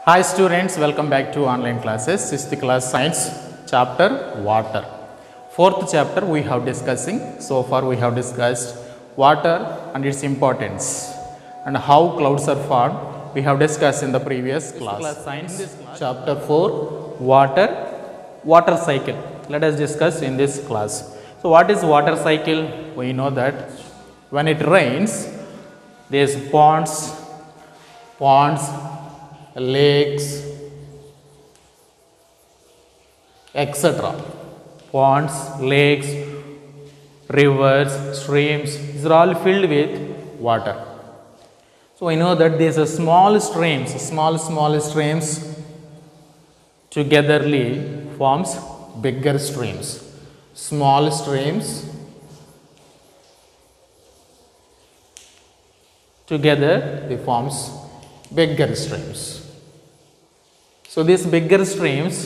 Hi students, welcome back to online classes. 6th class science chapter water. 4th chapter we have discussing. So far we have discussed water and its importance and how clouds are formed. We have discussed in the previous class. Science chapter 4 water cycle. Let us discuss in this class. So what is water cycle? We know that when it rains, there is ponds, lakes, etc. Ponds, lakes, rivers, streams, these are all filled with water. So we know that these are small streams togetherly forms bigger streams. Small streams together they forms bigger streams. So these bigger streams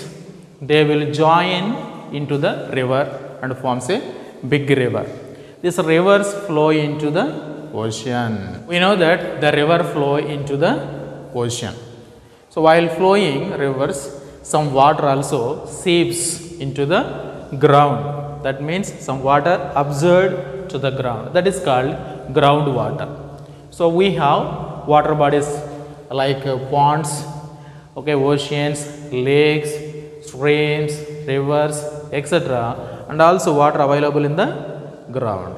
they will join into the river and forms a big river. These rivers flow into the ocean. We know that the river flow into the ocean. So while flowing rivers, some water also seeps into the ground. That means some water absorbed to the ground. That is called groundwater. So we have water bodies like ponds, oceans, lakes, streams, rivers, etc. and also water available in the ground.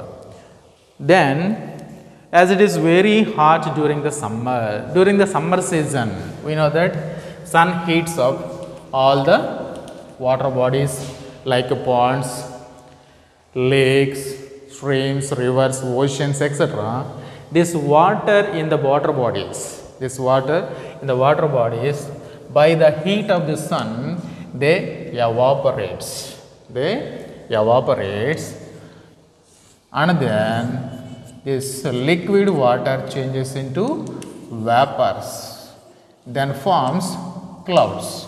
Then as it is very hot during the summer season, we know that sun heats up all the water bodies like ponds, lakes, streams, rivers, oceans, etc. This water in the water bodies, by the heat of the sun, they evaporates, and then this liquid water changes into vapors, then forms clouds.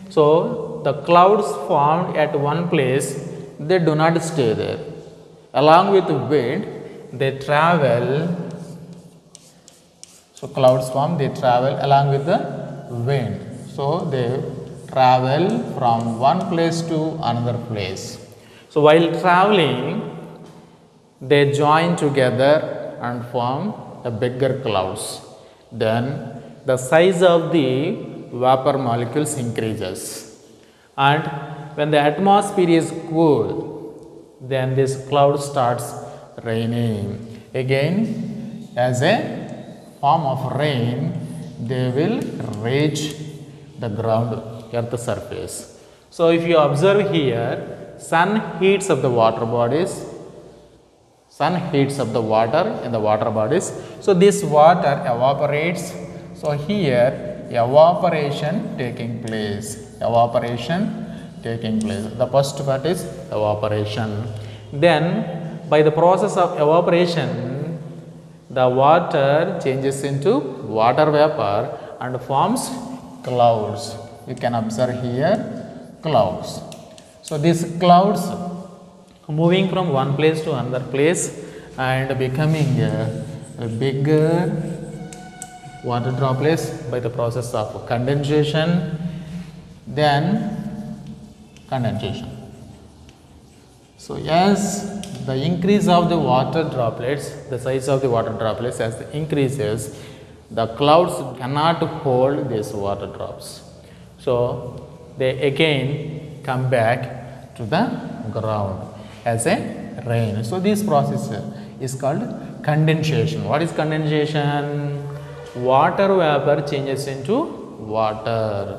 So the clouds formed at one place, they do not stay there. Along with the wind, they travel. So clouds form, they travel along with the wind. So they travel from one place to another place. So while traveling, they join together and form a bigger clouds. Then the size of the vapor molecules increases. And when the atmosphere is cool, then this cloud starts raining. Again, as a form of rain, they will reach the ground, earth surface. So if you observe here, sun heats up the water bodies, in the water bodies. So this water evaporates. So here evaporation taking place. The first part is evaporation. Then by the process of evaporation, the water changes into water vapor and forms clouds. You can observe here clouds. So these clouds moving from one place to another place and becoming a bigger water droplets by the process of condensation, then condensation. So as the increase of the water droplets, the size of the water droplets as it increases, the clouds cannot hold these water drops. So they again come back to the ground as a rain. So this process is called condensation. What is condensation? Water vapor changes into water.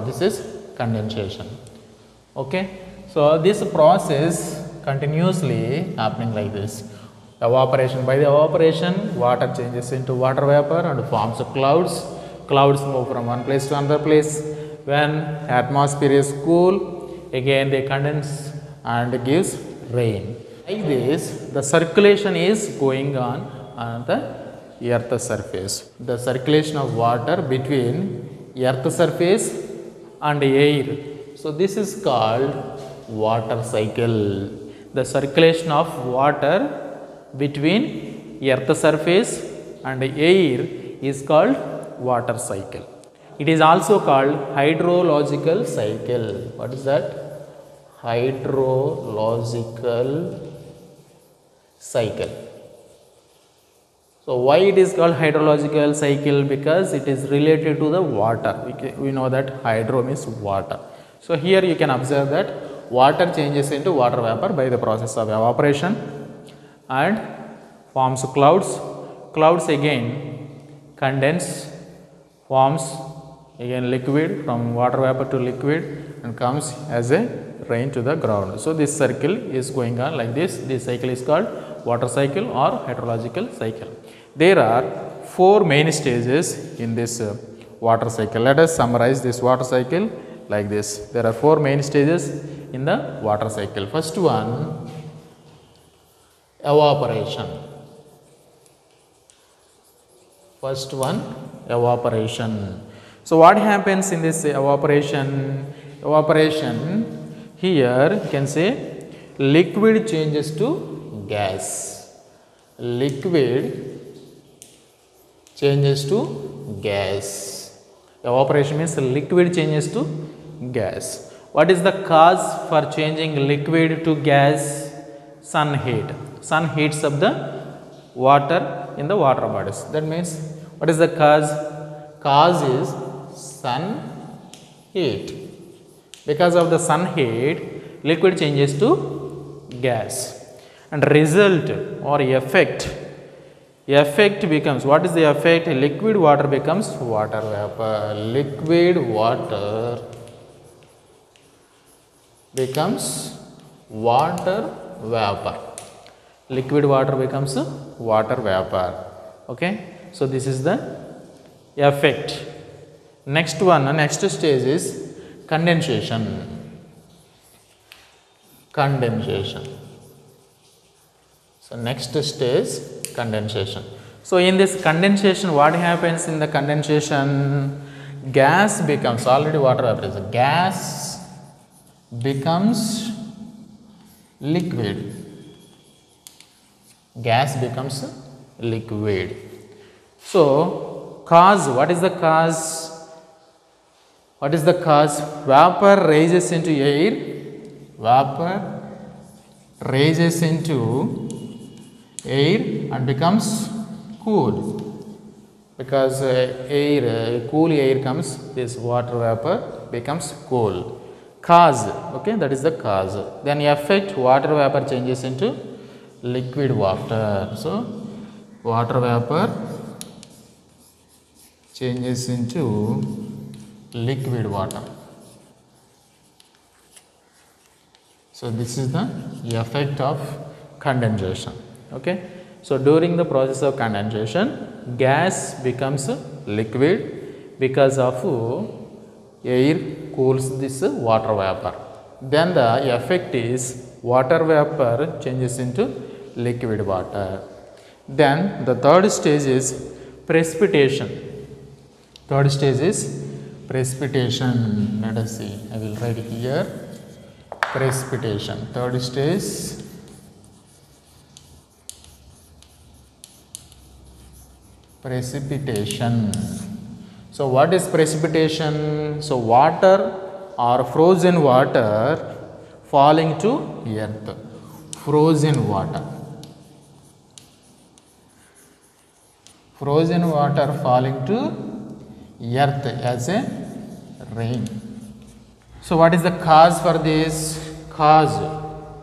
This is condensation. So this process continuously happening like this. Evaporation. By the evaporation, water changes into water vapor and forms clouds. Clouds move from one place to another place. When atmosphere is cool, again they condense and gives rain. Like this, the circulation is going on the earth surface. The circulation of water between earth surface and air. So this is called water cycle. The circulation of water between earth surface and air is called water cycle. It is also called hydrological cycle. What is that? Hydrological cycle. So why it is called hydrological cycle? Because it is related to the water. We know that hydro means water. So here you can observe that water changes into water vapor by the process of evaporation and forms clouds. Clouds again condense, forms again liquid, from water vapor to liquid, and comes as a rain to the ground. So this circle is going on like this. This cycle is called water cycle or hydrological cycle. There are 4 main stages in this water cycle. Let us summarize this water cycle like this. There are 4 main stages in the water cycle. First one, evaporation. First one, evaporation. So what happens in this evaporation? Evaporation, here you can say liquid changes to gas. Liquid changes to gas. Evaporation means liquid changes to gas. What is the cause for changing liquid to gas? Sun heat. Sun heats up the water in the water bodies. That means what is the cause? Cause is sun heat. Because of the sun heat, liquid changes to gas. And result or effect becomes, what is the effect? Liquid water becomes water vapor. Liquid water becomes water vapor. Liquid water becomes water vapor. Okay. So this is the effect. Next one, next stage is condensation. Condensation. So next stage, condensation. So in this condensation, what happens in the condensation? Gas becomes, already water vapor is, gas becomes liquid. Gas becomes liquid. So cause, what is the cause? What is the cause? Vapor rises into air. Vapor rises into air and becomes cool. Because cool air comes, this water vapor becomes cool. Cause, okay, that is the cause. Then effect, water vapor changes into liquid water. So water vapor changes into liquid water. So this is the effect of condensation. Okay. So during the process of condensation, gas becomes liquid because of air cools this water vapor. Then the effect is water vapor changes into liquid water. Then the third stage is precipitation. Third stage is precipitation. Let us see. I will write here. Precipitation. Third stage. Precipitation. So what is precipitation? So water or frozen water falling to earth. Frozen water. Frozen water falling to earth as a rain. So what is the cause for this? Cause,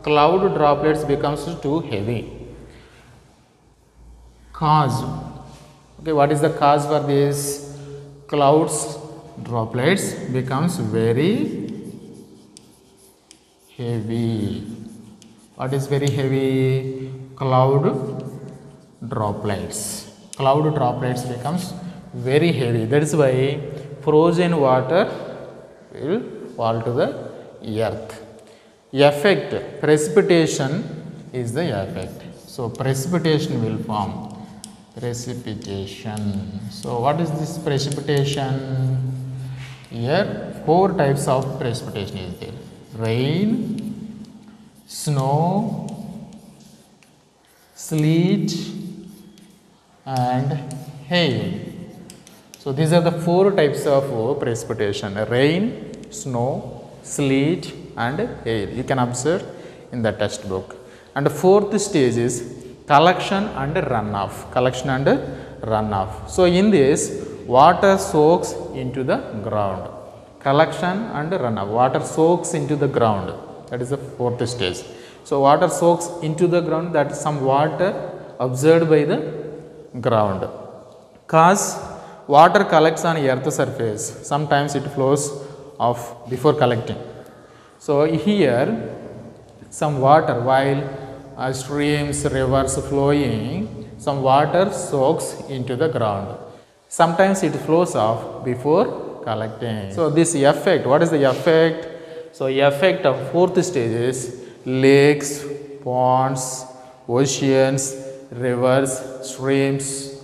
cloud droplets becomes too heavy. Cause, okay, what is the cause for this? Clouds droplets becomes very heavy. What is very heavy? Cloud droplets. Cloud droplets becomes very heavy. That is why frozen water will fall to the earth. Effect, precipitation is the effect. So precipitation will form. Precipitation. So what is this precipitation? Here 4 types of precipitation is there. Rain, snow, sleet and hail. So these are the four types of precipitation: rain, snow, sleet and hail. You can observe in the textbook. And the fourth stage is collection and runoff. Collection and runoff. So in this, water soaks into the ground. Collection and runoff. Water soaks into the ground. That is the fourth stage. So water soaks into the ground, that is some water absorbed by the ground. Cause water collects on earth surface. Sometimes it flows off before collecting. So here some water, while streams, rivers flowing, some water soaks into the ground. Sometimes it flows off before collecting. So this effect, what is the effect? So effect of fourth stage is lakes, ponds, oceans, rivers, streams,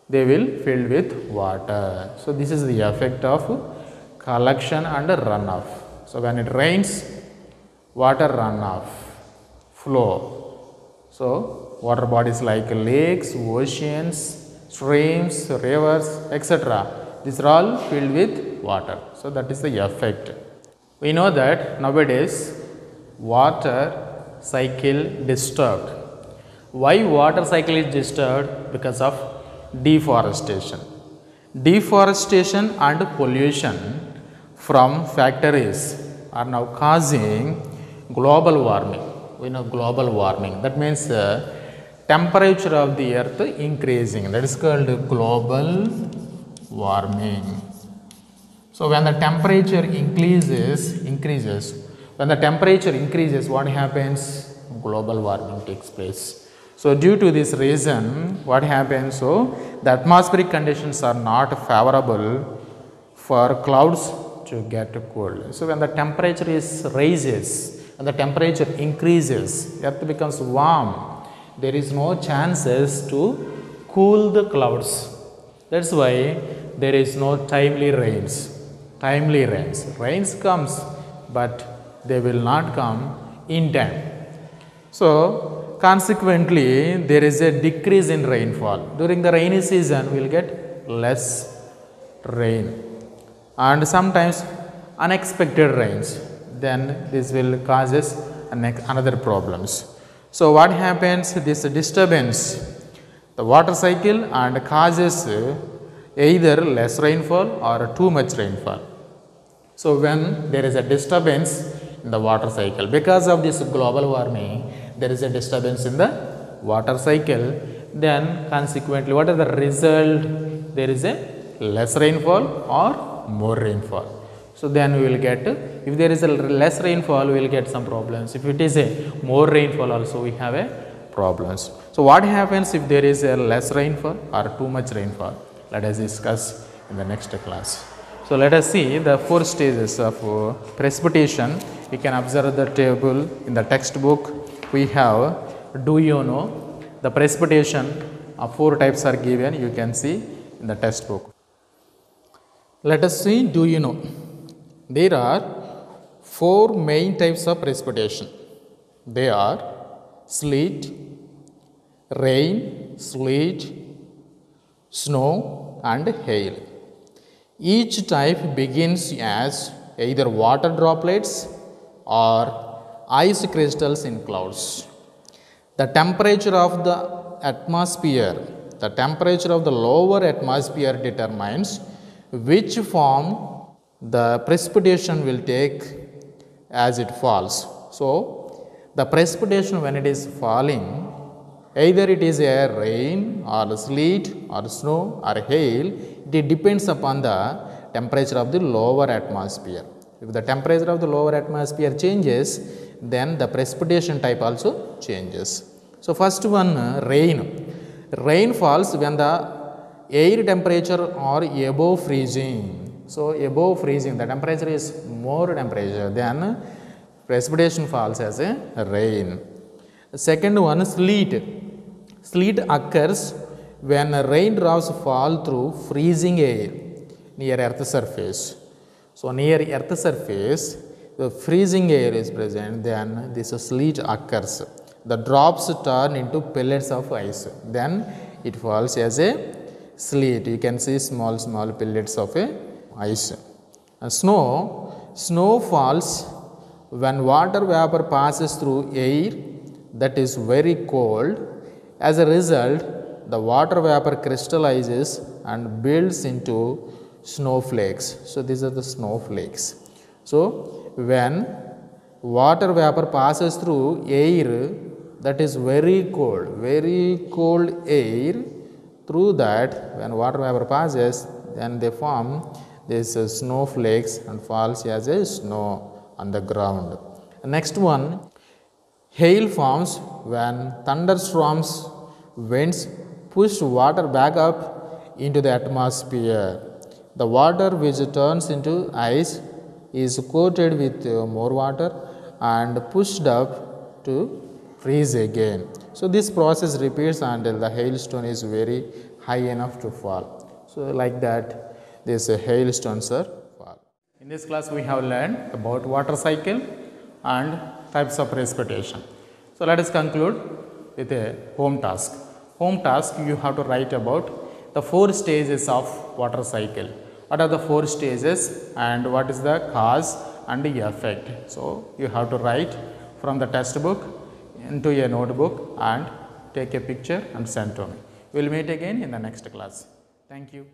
they will fill with water. So this is the effect of collection and runoff. So when it rains, water runoff, flow. So water bodies like lakes, oceans, streams, rivers, etc. These are all filled with water. So that is the effect. We know that nowadays water cycle disturbed. Why water cycle is disturbed? Because of deforestation. Deforestation and pollution from factories are now causing global warming. We know global warming. That means temperature of the earth increasing. That is called global warming. So when the temperature increases, when the temperature increases, what happens? Global warming takes place. So due to this reason, what happens? So the atmospheric conditions are not favorable for clouds to get cold. So when the temperature rises and the temperature increases, earth becomes warm, there is no chances to cool the clouds. That's why there is no timely rains. Timely rains. Rains comes, but they will not come in time. So consequently, there is a decrease in rainfall. During the rainy season, we will get less rain and sometimes unexpected rains. Then this will causes another problems. So what happens? This disturbance, the water cycle, and causes either less rainfall or too much rainfall. So when there is a disturbance in the water cycle, because of this global warming, there is a disturbance in the water cycle, then consequently what is the result? There is a less rainfall or more rainfall. So then we will get, if there is a less rainfall, we will get some problems. If it is a more rainfall also, we have a problems. So what happens if there is a less rainfall or too much rainfall? Let us discuss in the next class. So let us see the four stages of precipitation. You can observe the table in the textbook. We have, do you know, the precipitation of four types are given. You can see in the textbook. Let us see, do you know? There are four main types of precipitation. They are sleet, rain, sleet, snow and hail. Each type begins as either water droplets or ice crystals in clouds. The temperature of the atmosphere, the temperature of the lower atmosphere determines which form the precipitation will take as it falls. So the precipitation when it is falling, either it is a rain or sleet or snow or hail, it depends upon the temperature of the lower atmosphere. If the temperature of the lower atmosphere changes, then the precipitation type also changes. So first one, rain. Rain falls when the air temperature are above freezing. So above freezing, the temperature is more temperature, then precipitation falls as a rain. Second one, sleet. Sleet occurs when raindrops fall through freezing air near earth surface. So near earth surface, the freezing air is present, then this sleet occurs. The drops turn into pellets of ice. Then it falls as a sleet. You can see small pellets of a ice. Snow falls when water vapor passes through air that is very cold. As a result, the water vapor crystallizes and builds into snowflakes. So these are the snowflakes. So when water vapor passes through air that is very cold air, through that when water vapor passes, then they form these snowflakes and falls as a snow on the ground. Next one, hail forms when thunderstorms winds push water back up into the atmosphere. The water which turns into ice is coated with more water and pushed up to freeze again. So this process repeats until the hailstone is very high enough to fall. So like that, these hailstones are fall. In this class we have learned about water cycle and types of precipitation. So let us conclude with a home task. Home task, you have to write about the 4 stages of water cycle. What are the 4 stages and what is the cause and the effect? So you have to write from the textbook into a notebook and take a picture and send to me. We will meet again in the next class. Thank you.